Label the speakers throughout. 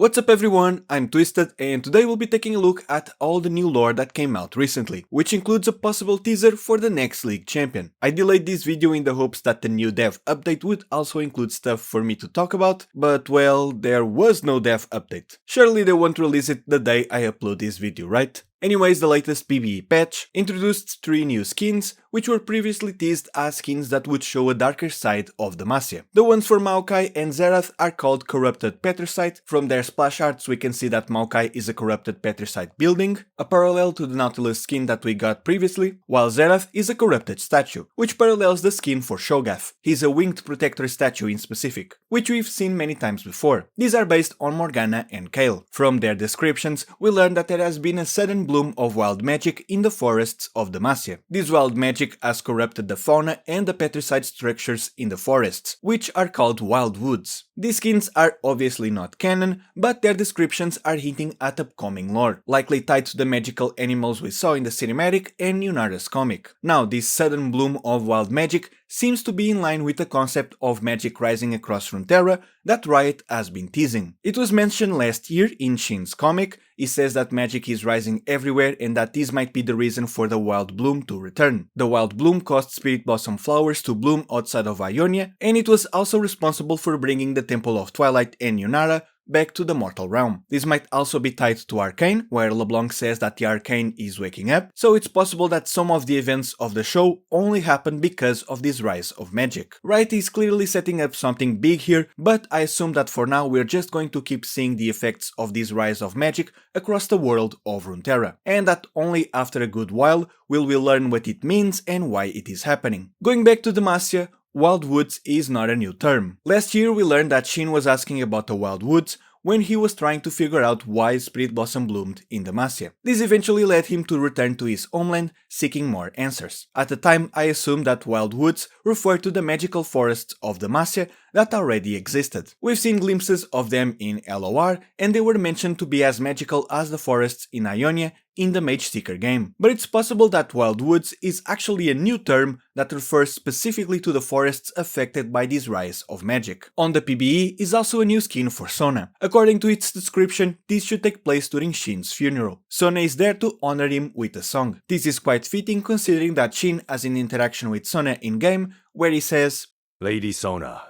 Speaker 1: What's up everyone, I'm Twisted and today we'll be taking a look at all the new lore that came out recently, which includes a possible teaser for the next League champion. I delayed this video in the hopes that the new dev update would also include stuff for me to talk about, but well, there was no dev update. Surely they won't release it the day I upload this video, right? Anyways, the latest PvE patch introduced 3 new skins, which were previously teased as skins that would show a darker side of Demacia. The ones for Maokai and Xerath are called Corrupted Petricite. From their splash arts we can see that Maokai is a Corrupted Petricite building, a parallel to the Nautilus skin that we got previously, while Xerath is a Corrupted statue, which parallels the skin for Sho'ghath. He's a winged protector statue in specific, which we've seen many times before. These are based on Morgana and Kayle. From their descriptions, we learn that there has been a sudden bloom of wild magic in the forests of Demacia. This wild magic has corrupted the fauna and the petricite structures in the forests, which are called wild woods. These skins are obviously not canon, but their descriptions are hinting at upcoming lore, likely tied to the magical animals we saw in the cinematic and Yunara's comic. Now, this sudden bloom of wild magic seems to be in line with the concept of magic rising across Runeterra that Riot has been teasing. It was mentioned last year in Shin's comic. He says that magic is rising everywhere and that this might be the reason for the wild bloom to return. The wild bloom caused spirit blossom flowers to bloom outside of Ionia, and it was also responsible for bringing the Temple of Twilight and Yunara back to the mortal realm. This might also be tied to Arcane, where LeBlanc says that the Arcane is waking up, so it's possible that some of the events of the show only happened because of this rise of magic. Riot is clearly setting up something big here, but I assume that for now we're just going to keep seeing the effects of this rise of magic across the world of Runeterra, and that only after a good while will we learn what it means and why it is happening. Going back to Demacia, Wild Woods is not a new term. Last year we learned that Shin was asking about the Wild Woods when he was trying to figure out why Spirit Blossom bloomed in Demacia. This eventually led him to return to his homeland, seeking more answers. At the time I assumed that Wild Woods referred to the magical forests of Demacia that already existed. We've seen glimpses of them in LOR, and they were mentioned to be as magical as the forests in Ionia in the Mage Seeker game. But it's possible that Wild Woods is actually a new term that refers specifically to the forests affected by this rise of magic. On the PBE is also a new skin for Sona. According to its description, this should take place during Shin's funeral. Sona is there to honor him with a song. This is quite fitting considering that Shin has an interaction with Sona in-game where he says,
Speaker 2: "Lady Sona,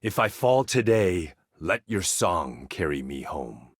Speaker 2: if I fall today, let your song carry me home."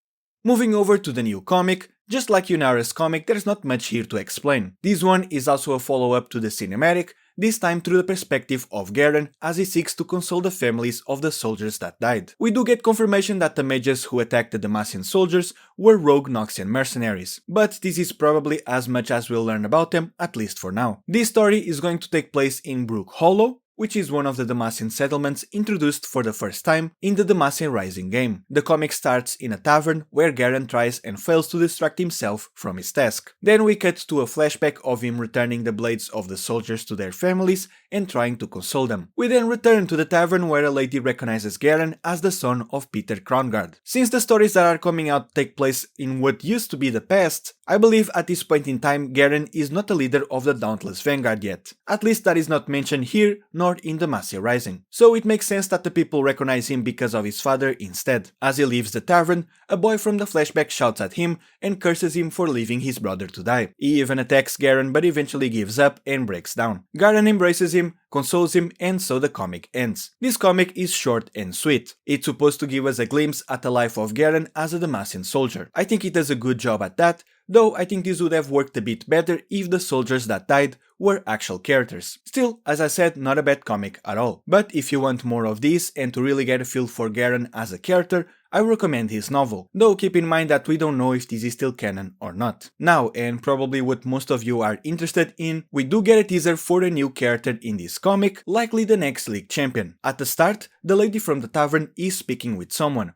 Speaker 1: Moving over to the new comic, just like Yunara's comic, there's not much here to explain. This one is also a follow-up to the cinematic, this time through the perspective of Garen as he seeks to console the families of the soldiers that died. We do get confirmation that the mages who attacked the Demacian soldiers were rogue Noxian mercenaries, but this is probably as much as we'll learn about them, at least for now. This story is going to take place in Brook Hollow, which is one of the Demacian settlements introduced for the first time in the Demacia Rising game. The comic starts in a tavern where Garen tries and fails to distract himself from his task. Then we cut to a flashback of him returning the blades of the soldiers to their families and trying to console them. We then return to the tavern where a lady recognizes Garen as the son of Peter Krongard. Since the stories that are coming out take place in what used to be the past, I believe at this point in time Garen is not a leader of the Dauntless Vanguard yet. At least that is not mentioned here, nor in Demacia Rising. So it makes sense that the people recognize him because of his father instead. As he leaves the tavern, a boy from the flashback shouts at him and curses him for leaving his brother to die. He even attacks Garen but eventually gives up and breaks down. Garen embraces him, consoles him, and so the comic ends. This comic is short and sweet. It's supposed to give us a glimpse at the life of Garen as a Demacian soldier. I think it does a good job at that, though I think this would have worked a bit better if the soldiers that died were actual characters. Still, as I said, not a bad comic at all. But if you want more of this and to really get a feel for Garen as a character, I recommend his novel, though keep in mind that we don't know if this is still canon or not. Now, and probably what most of you are interested in, we do get a teaser for a new character in this comic, likely the next League champion. At the start, the lady from the tavern is speaking with someone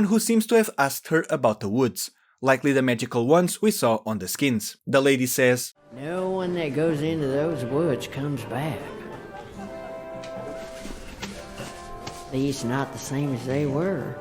Speaker 1: who seems to have asked her about the woods, likely the magical ones we saw on the skins. The lady says,
Speaker 3: "No one that goes into those woods comes back. At least not the same as they were."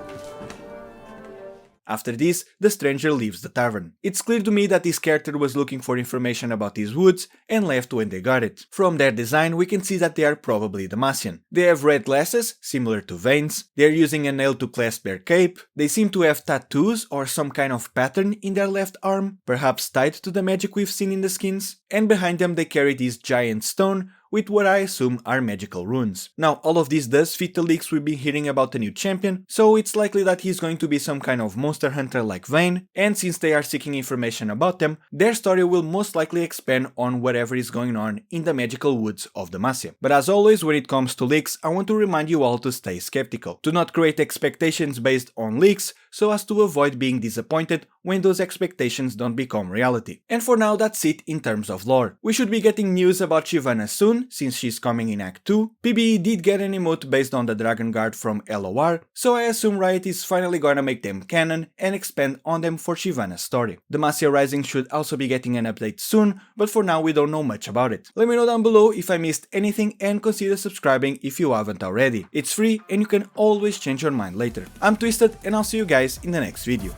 Speaker 1: After this, the stranger leaves the tavern. It's clear to me that this character was looking for information about these woods and left when they got it. From their design, we can see that they are probably Demacian. They have red glasses, similar to veins, they are using a nail to clasp their cape, they seem to have tattoos or some kind of pattern in their left arm, perhaps tied to the magic we've seen in the skins, and behind them they carry this giant stone with what I assume are magical runes. Now, all of this does fit the leaks we've been hearing about the new champion, so it's likely that he's going to be some kind of monster hunter like Vayne, and since they are seeking information about them, their story will most likely expand on whatever is going on in the magical woods of Demacia. But as always, when it comes to leaks, I want to remind you all to stay skeptical. Do not create expectations based on leaks, so as to avoid being disappointed when those expectations don't become reality. And for now, that's it in terms of lore. We should be getting news about Shyvana soon, since she's coming in Act 2. PBE did get an emote based on the Dragon Guard from LOR, so I assume Riot is finally gonna make them canon and expand on them for Shyvana's story. Demacia Rising should also be getting an update soon, but for now we don't know much about it. Let me know down below if I missed anything and consider subscribing if you haven't already. It's free and you can always change your mind later. I'm Twisted and I'll see you guys in the next video.